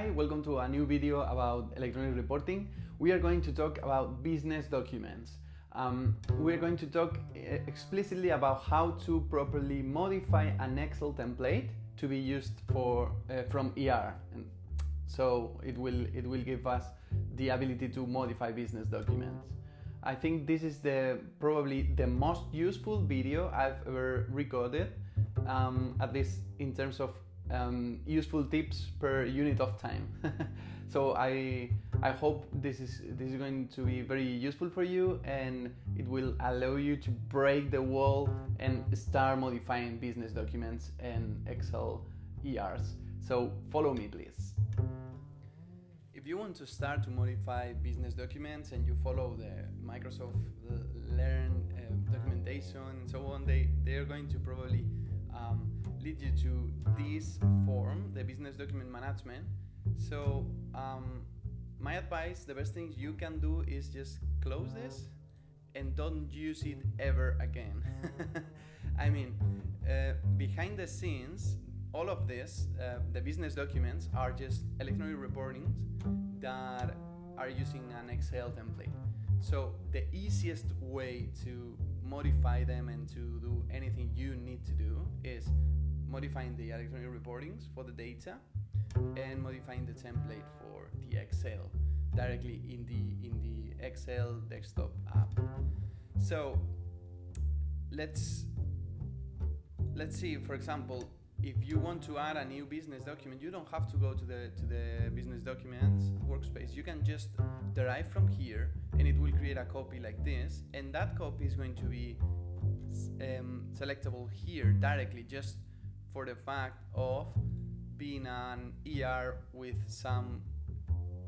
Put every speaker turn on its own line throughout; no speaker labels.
Hi, welcome to a new video about electronic reporting. We are going to talk about business documents. We are going to talk explicitly about how to properly modify an Excel template to be used from ER. And so it will give us the ability to modify business documents. I think this is probably the most useful video I've ever recorded, at least in terms of useful tips per unit of time. So I hope this is going to be very useful for you, and it will allow you to break the wall and start modifying business documents and Excel ERs. So follow me, please. If you want to start to modify business documents and you follow the Microsoft Learn documentation and so on, they are going to probably lead you to this form, the business document management. So my advice, the best thing you can do is just close this and don't use it ever again. I mean, behind the scenes, all of this, the business documents are just electronic reportings that are using an Excel template. So the easiest way to modify them and to do anything you need to do is modifying the electronic reportings for the data and modifying the template for the Excel directly in the Excel desktop app. So let's see, for example, if you want to add a new business document, you don't have to go to the business documents workspace. You can just derive from here and it will create a copy like this, and that copy is going to be selectable here directly, just for the fact of being an ER with some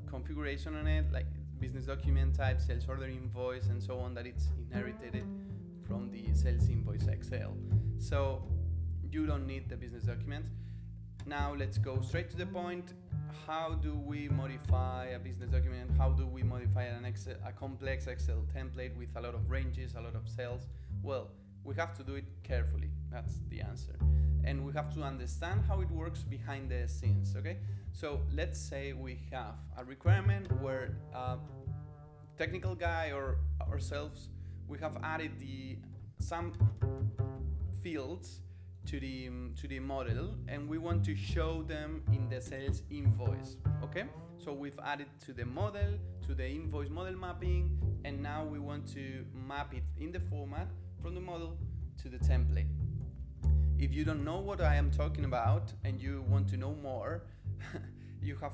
configuration on it, like business document type, sales order invoice, and so on, that it's inherited from the sales invoice Excel. So you don't need the business documents. Now let's go straight to the point. How do we modify a business document? How do we modify a complex Excel template with a lot of ranges, a lot of cells? Well, we have to do it carefully. That's the answer. And we have to understand how it works behind the scenes, okay? So let's say we have a requirement where a technical guy or ourselves, we have added some fields to the model, and we want to show them in the sales invoice. Okay, so we've added to the model, to the invoice model mapping, and now we want to map it in the format from the model to the template. If you don't know what I am talking about and you want to know more, you have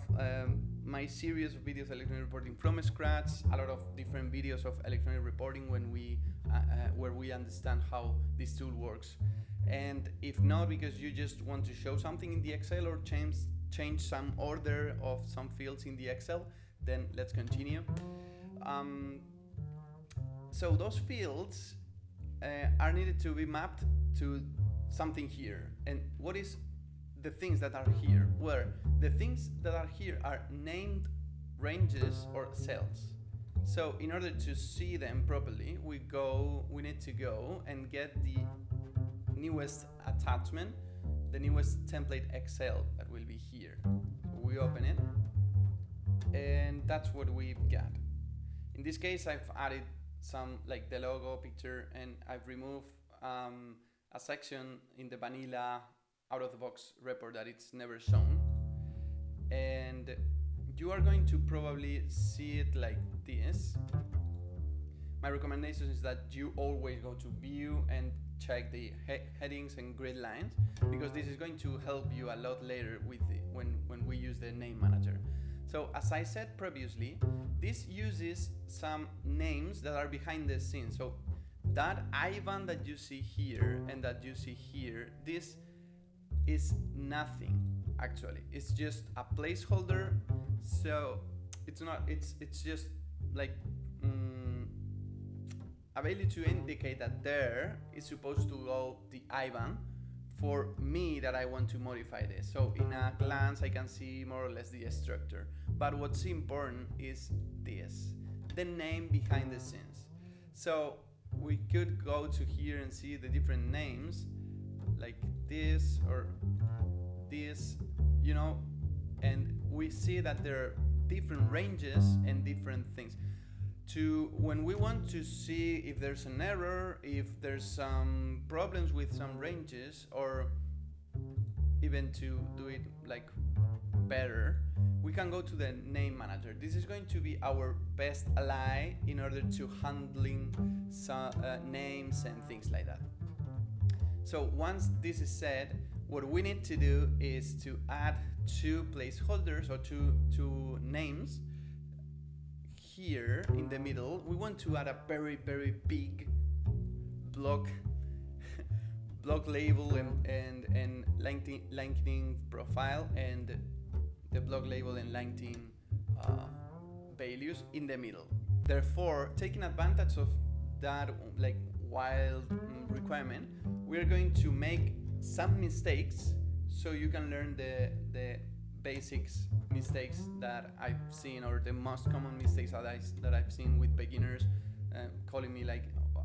my series of videos, electronic reporting from scratch, a lot of different videos of electronic reporting where we understand how this tool works. And if not, because you just want to show something in the Excel or change some order of some fields in the Excel, then let's continue. So those fields are needed to be mapped to something here. And what is the things that are here? Well, the things that are here are named ranges or cells. So in order to see them properly, we need to go and get the newest attachment, the newest template Excel that will be here. So we open it, and that's what we've got. In this case, I've added some, like the logo picture, and I've removed a section in the vanilla out-of-the-box report that it's never shown. And you are going to probably see it like this. My recommendation is that you always go to view and check the headings and grid lines, because this is going to help you a lot later with when we use the name manager. So as I said previously, this uses some names that are behind the scenes. So that IBAN that you see here and that you see here, this is nothing actually. It's just a placeholder. So it's not. It's just like a value to indicate that there is supposed to go the IBAN for me that I want to modify this. So in a glance, I can see more or less the structure. But what's important is this, the name behind the scenes. So we could go to here and see the different names, like this or this, you know, and we see that there are different ranges and different things. When we want to see if there's an error, if there's some problems with some ranges, or even to do it like better, we can go to the name manager. This is going to be our best ally in order to handling some names and things like that. So once this is said, what we need to do is to add two placeholders or two names here in the middle. We want to add a very big block label and linking profile, and the block label and linking values in the middle. Therefore, taking advantage of that like wild requirement, we're going to make some mistakes so you can learn the basics mistakes that I've seen, or the most common mistakes that I've seen with beginners calling me like,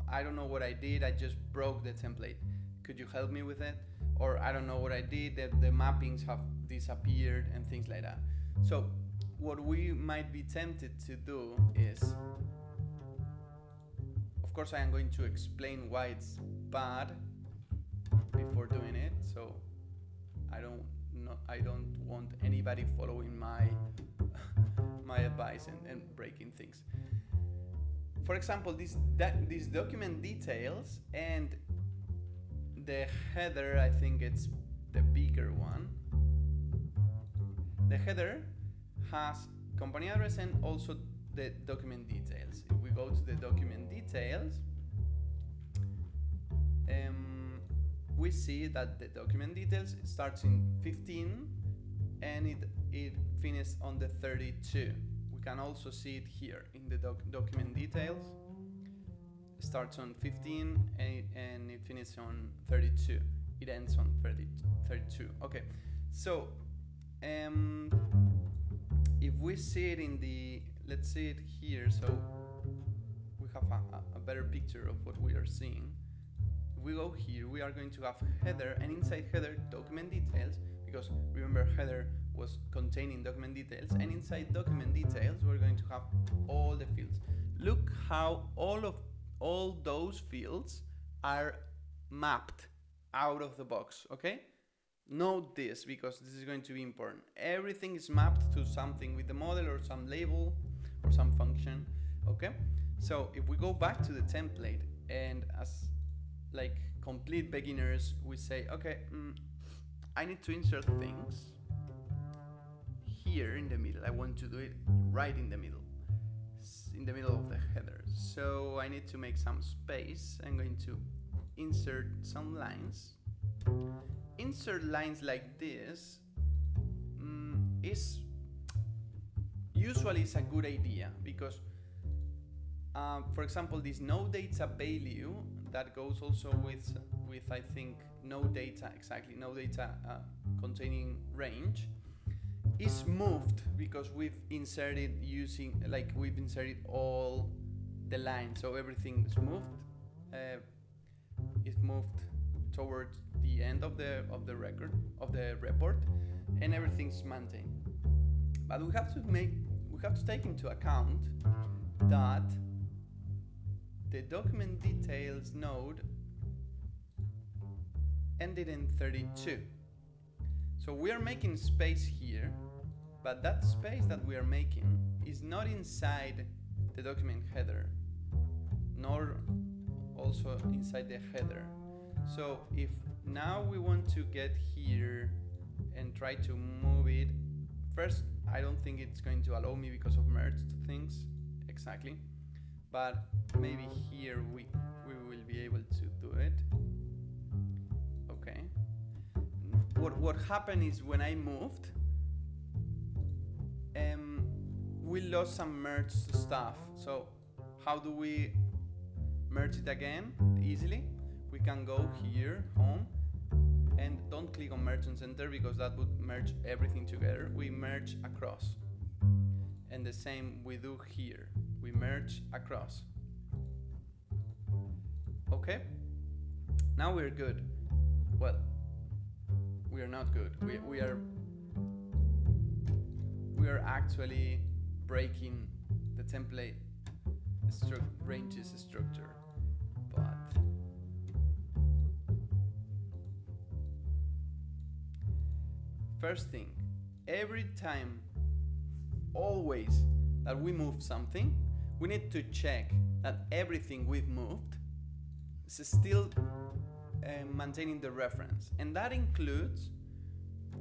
I don't know what I did, I just broke the template, could you help me with it? Or I don't know what I did, the mappings have disappeared and things like that. So what we might be tempted to do is, of course I am going to explain why it's bad before doing it, so I don't want anybody following my advice and breaking things. For example, these document details and the header, I think it's the bigger one. The header has company address and also the document details. If we go to the document details, we see that the document details starts in 15 and it finishes on the 32. We can also see it here in the document details. It starts on 15 and it finishes on 32. It ends on 32. Okay, so if we see it in the, let's see it here, so we have a better picture of what we are seeing. If we go here, we are going to have header, and inside header, document details, because remember header was containing document details, and inside document details we're going to have all the fields. Look how all those fields are mapped out of the box, okay? Note this, because this is going to be important. Everything is mapped to something with the model or some label or some function, okay? So if we go back to the template, and as like complete beginners, we say, okay, I need to insert things here in the middle. I want to do it right in the middle of the header. So I need to make some space. I'm going to insert some lines. Insert lines like this is usually a good idea, because for example, this no data value that goes also with I think no data containing range is moved, because we've inserted all the lines, so everything is moved. It's moved towards the end of the report, and everything's maintained. But we have to take into account that the document details node ended in 32. So we are making space here, but that space that we are making is not inside the document header, nor also inside the header. So if now we want to get here and try to move it, first I don't think it's going to allow me because of merged things exactly, but maybe here we will be able to do it. Okay. What happened is when I moved, we lost some merged stuff. So how do we merge it again easily? We can go here, home, and don't click on merge and center, because that would merge everything together. We merge across, and the same we do here. We merge across. Okay, now we're good. Well, we are not good. We are we are actually breaking the template ranges structure. But first thing, every time, always that we move something, we need to check that everything we've moved is still maintaining the reference, and that includes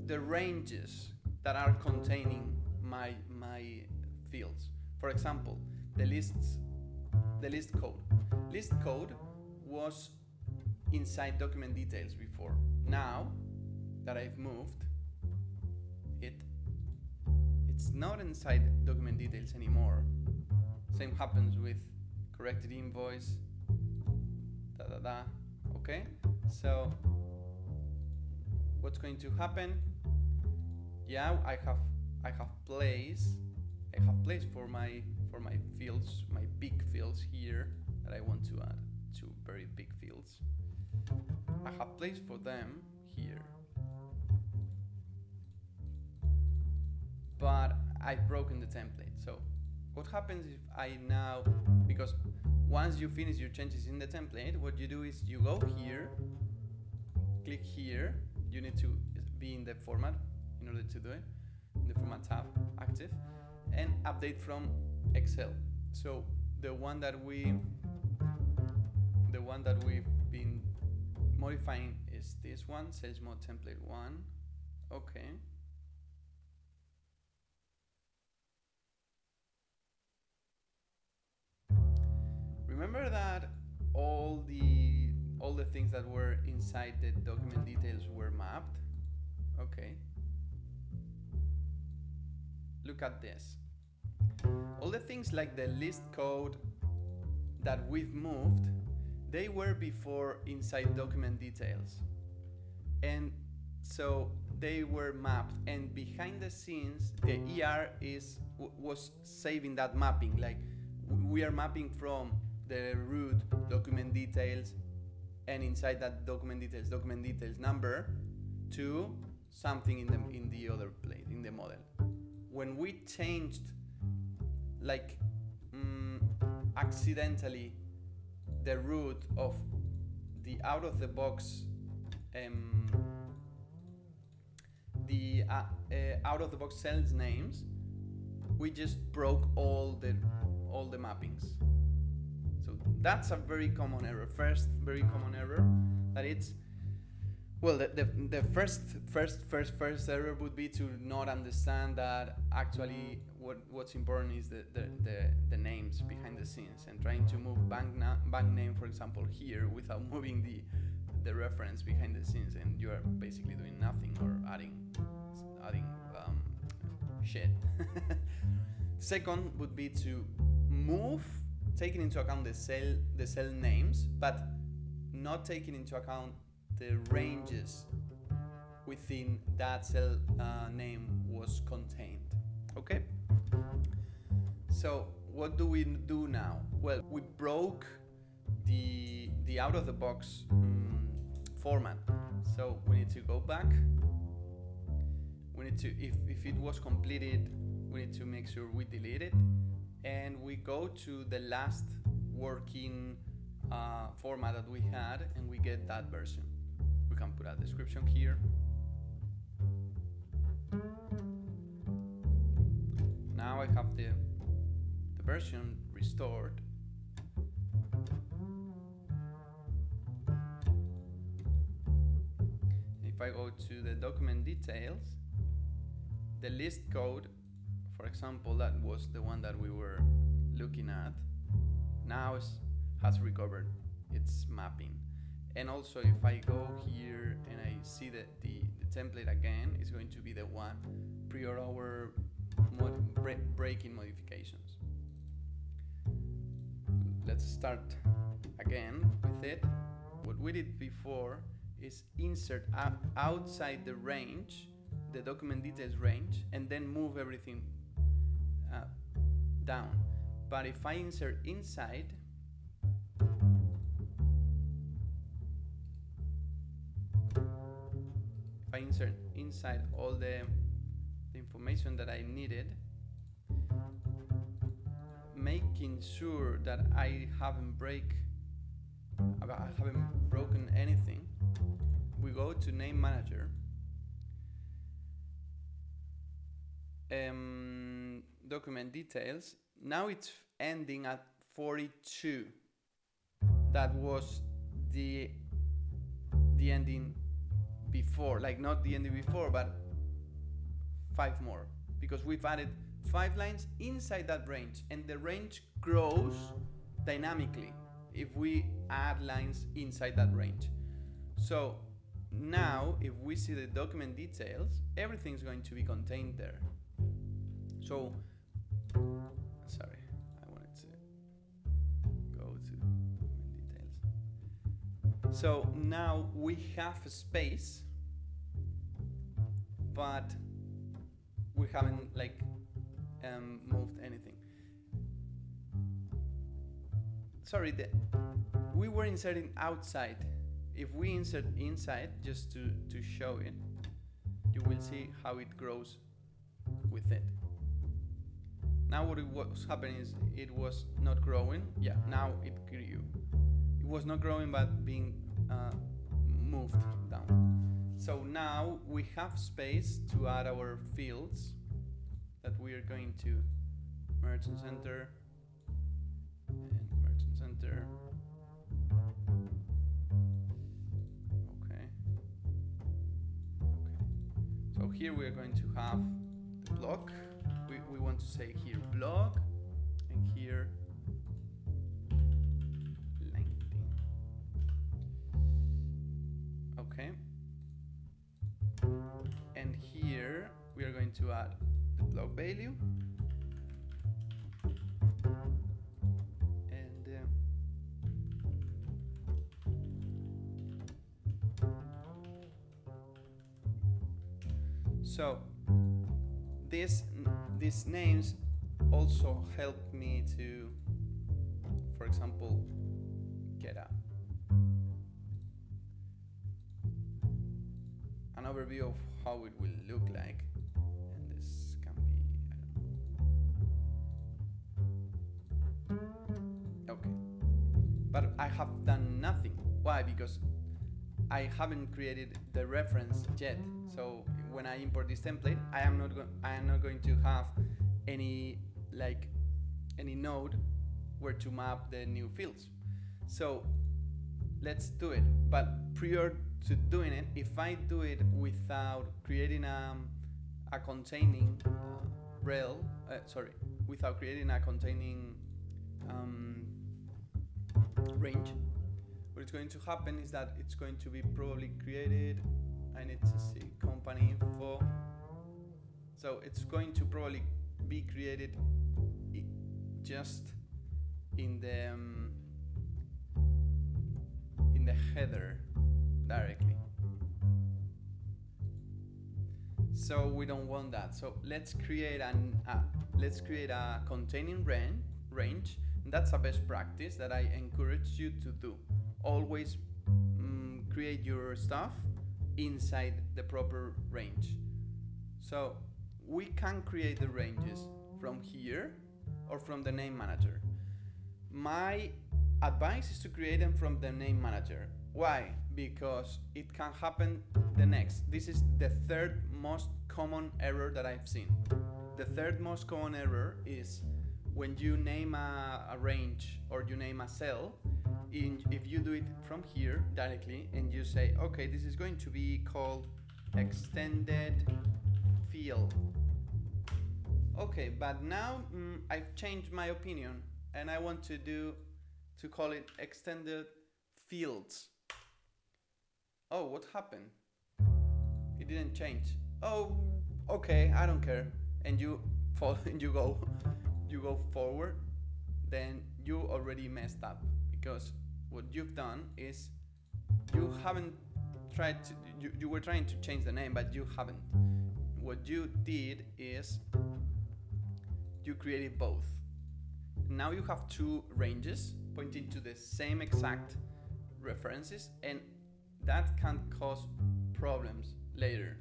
the ranges that are containing my fields. For example, the list code. List code was inside document details before. Now that I've moved it, it's not inside document details anymore. Same happens with corrected invoice, okay? So what's going to happen? Yeah, I have place for my fields, my big fields here that I want to add, two very big fields. I have place for them here, but I've broken the template. So what happens if I now, because once you finish your changes in the template, what you do is you go here, click here, you need to be in the format in order to do it, in the format tab, active, and update from Excel. So the one that we've been modifying is this one, sales mode template 1. Okay. Remember that all the things that were inside the document details were mapped. Okay. Look at this. All the things like the list code that we've moved, they were before inside document details. And so they were mapped, and behind the scenes, the ER was saving that mapping. Like we are mapping from the root document details, and inside that document details number to something in the other plate, in the model. When we changed, like accidentally, the root of the out of the box sales names, we just broke all the mappings. So that's a very common error. First very common error, that it's, well, the first error would be to not understand that actually what's important is the names behind the scenes, and trying to move bank name, for example, here without moving the reference behind the scenes, and you are basically doing nothing or adding shit. Second would be to move, taking into account the cell names, but not taking into account the ranges within that cell name was contained. Okay? So what do we do now? Well, we broke the out-of-the-box format. So we need to go back. We need to, if it was completed, we need to make sure we delete it, and we go to the last working format that we had, and we get that version. We can put a description here. Now I have the version restored. If I go to the document details, the list code, for example, that was the one that we were looking at, now has recovered its mapping. And also, if I go here and I see that the template again, is going to be the one prior our breaking modifications. Let's start again with it. What we did before is insert outside the range, the document details range, and then move everything down. But if I insert inside, all the the information that I needed, making sure that I haven't broken anything. We go to name manager, document details. Now it's ending at 42. That was the ending before, like not the ending before, but 5 more, because we've added 5 lines inside that range, and the range grows dynamically if we add lines inside that range. So now if we see the document details, everything's going to be contained there. So sorry, I wanted to go to document details. So now we have a space, but we haven't like moved anything. Sorry, we were inserting outside. If we insert inside, just to show it, you will see how it grows with it. Now what was happening is it was not growing. Yeah, now it grew. It was not growing but being moved down. So now we have space to add our fields that we are going to merchant center and merchant center. Okay. So here we are going to have the block. We want to say here blog, and here LinkedIn. Okay. And here we are going to add the blog value. And so these names also help me to, for example, get an overview of how it will look like. And this can be, I don't know. Okay. But I have done nothing. Why? Because I haven't created the reference yet. So when I import this template, I am not going to have any node where to map the new fields. So let's do it. But prior to doing it, if I do it without creating a containing without creating a containing range, what is going to happen is that it's going to be probably created. I need to see company info. So it's going to probably be created just in the header directly. So we don't want that. So let's create a containing range. And that's a best practice that I encourage you to do. Always create your stuff inside the proper range. So we can create the ranges from here or from the name manager. My advice is to create them from the name manager. Why? Because it can happen the next. This is the third most common error that I've seen. The third most common error is when you name a range or you name a cell, if you do it from here directly and you say, okay, this is going to be called extended field. Okay, but now I've changed my opinion and I want to call it extended fields. Oh, what happened? It didn't change. Oh, okay, I don't care. And you go forward, then you already messed up, because what you've done is you were trying to change the name, but you haven't. What you did is you created both. Now you have two ranges pointing to the same exact references, and that can cause problems later.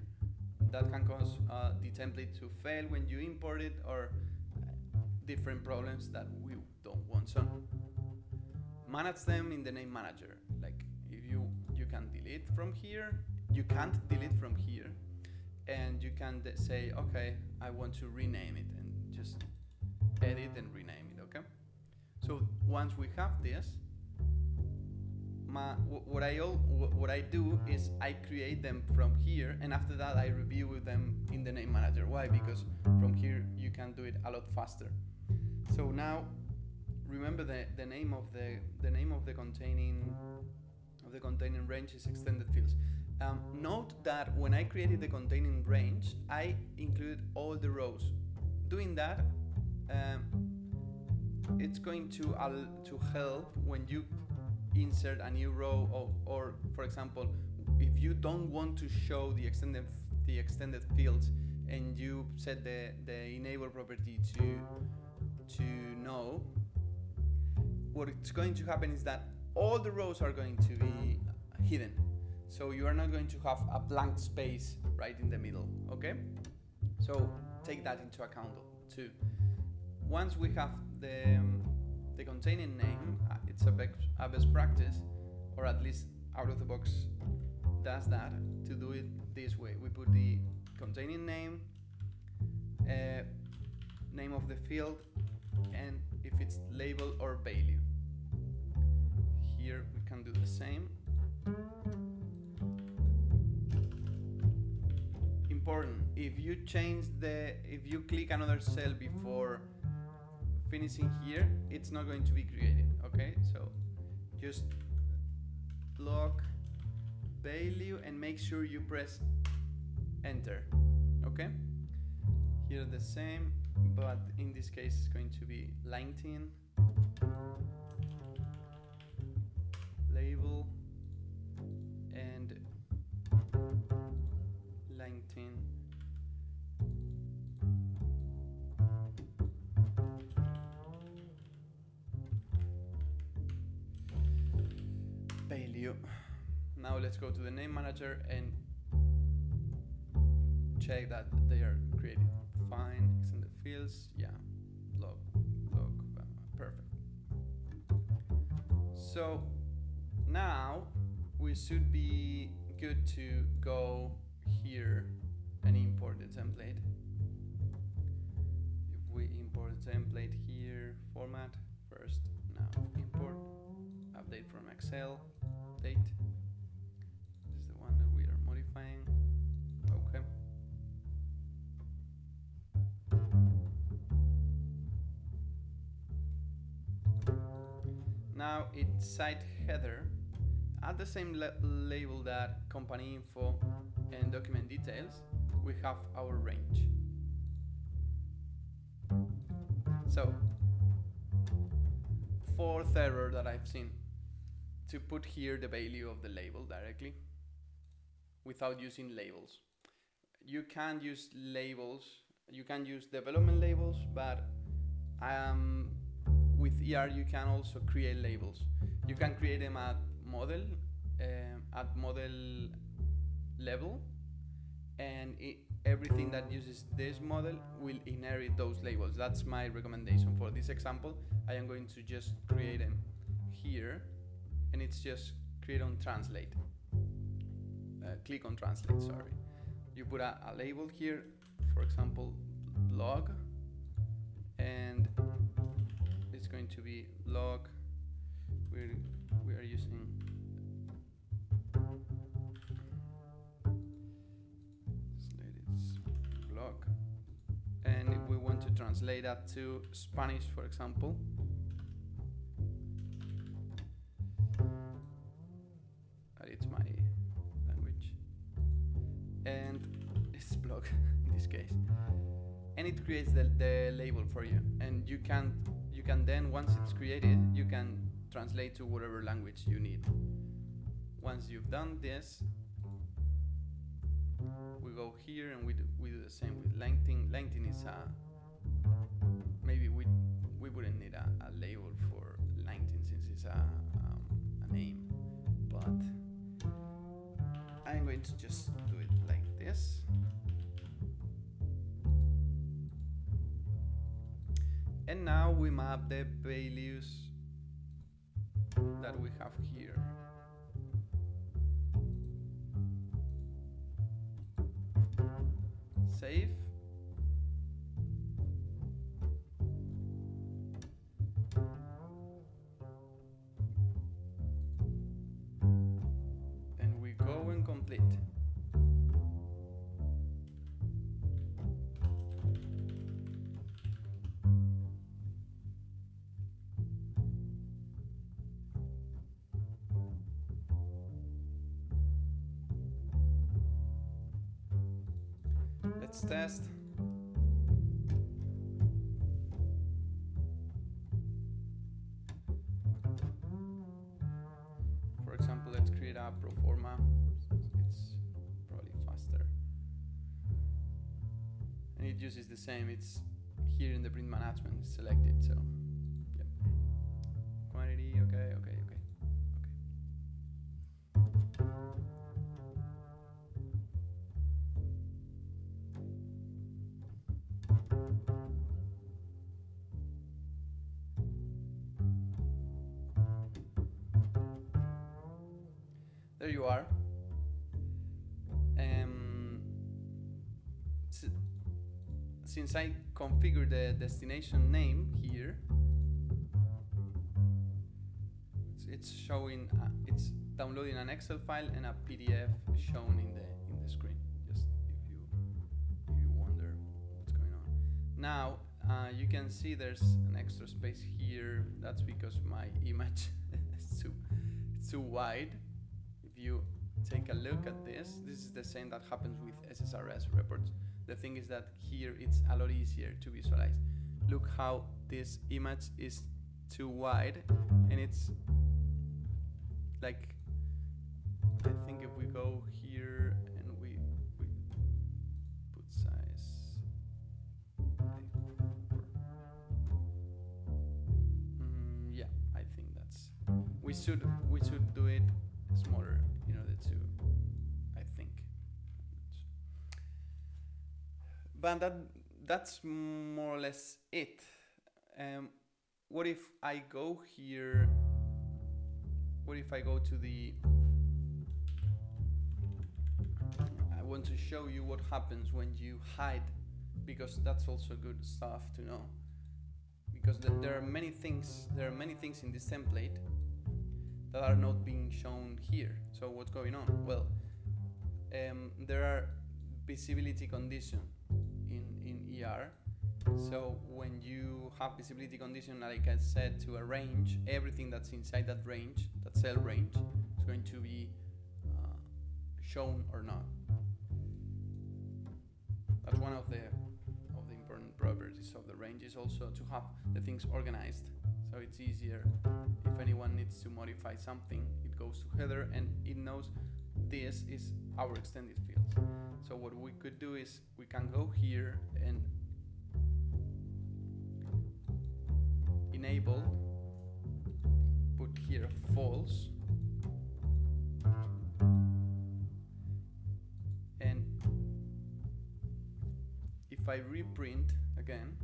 that can cause the template to fail when you import it, or different problems that we don't want. So manage them in the name manager. Like if you can delete from here, you can't delete from here, and you can say, okay, I want to rename it, and just edit and rename it. Okay. So once we have this, what I do is I create them from here, and after that I review them in the name manager. Why? Because from here you can do it a lot faster. So now remember the name of the containing range is extended fields. Note that when I created the containing range, I included all the rows. Doing that, it's going to help when you insert a new row, or for example, if you don't want to show the extended fields and you set the enable property to no, what it's going to happen is that all the rows are going to be hidden. So you are not going to have a blank space right in the middle, okay? So take that into account too. Once we have the containing name, it's a best practice, or at least out of the box does that, to do it this way. We put the containing name, name of the field, and if it's label or value. Here we can do the same. Important, if you click another cell before finishing here, it's not going to be created, okay? So just block value and make sure you press enter, okay? Here the same, but in this case it's going to be line 10, label, and line 10. Value. Now let's go to the name manager and check that they are created. Fine, extended fields, yeah, block, perfect. So now we should be good to go here and import the template. If we import the template here, format, first, now import, update from Excel, date. This is the one that we are modifying. Okay. Now it's site header. At the same label that company info and document details, we have our range. So, fourth error that I've seen, to put here the value of the label directly without using labels. You can use labels, you can use development labels, but with ER you can also create labels. You can create them at model level, and everything that uses this model will inherit those labels. That's my recommendation for this example. I am going to just create them here, and it's just create on translate. Click on translate, sorry. You put a label here, for example, blog, and it's going to be blog. We are using blog, and if we want to translate that to Spanish, for example, it's my language, and it's blog in this case, and it creates the label for you, and you can then, once it's created, you can translate to whatever language you need. Once you've done this, we go here and we do the same with LinkedIn. LinkedIn is maybe we wouldn't need a label for LinkedIn since it's a name, but I'm going to just do it like this. And now we map the values that we have here. Save. And we go and complete. Let's test. For example, let's create a pro forma. It's probably faster. And it uses the same. It's here in the print management, it's selected. So, yep. Quantity, okay. There you are. Since I configured the destination name here, it's showing, it's downloading an Excel file and a PDF shown in the screen. Just if you wonder what's going on. Now you can see there's an extra space here. That's because my image is too wide. If you take a look at this is the same that happens with SSRS reports. The thing is that here it's a lot easier to visualize. Look how this image is too wide, and it's like, I think if we go here and we put size, yeah, I think that's, we should do it smaller in order to, I think. But that's more or less it. What if I go here? What if I go to the, I want to show you what happens when you hide, because that's also good stuff to know. Because there are many things in this template that are not being shown here. So what's going on? Well, there are visibility conditions in ER. So when you have visibility condition, like I said, to a range, everything that's inside that range, that cell range, is going to be shown or not. That's one of the important properties of the range, is also to have the things organized. So it's easier if anyone needs to modify something, it goes to header and it knows this is our extended fields. So what we could do is we can go here and enable, put here false, and if I reprint again,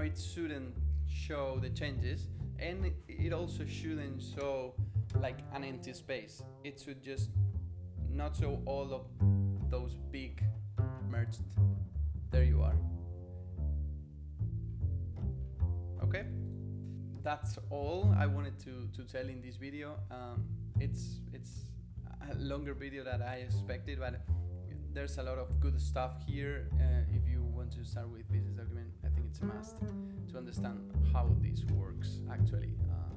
it shouldn't show the changes, and it also shouldn't show like an empty space. It should just not show all of those big merged. There you are. Okay, that's all I wanted to tell in this video. It's a longer video than I expected, but there's a lot of good stuff here. If you want to start with business document, I think it's a must to understand how this works actually,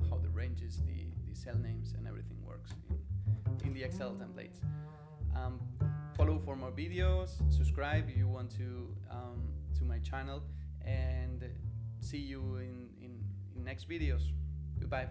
how the ranges, the cell names and everything works in the Excel templates. Follow for more videos, subscribe if you want to my channel, and and see you in next videos. Goodbye.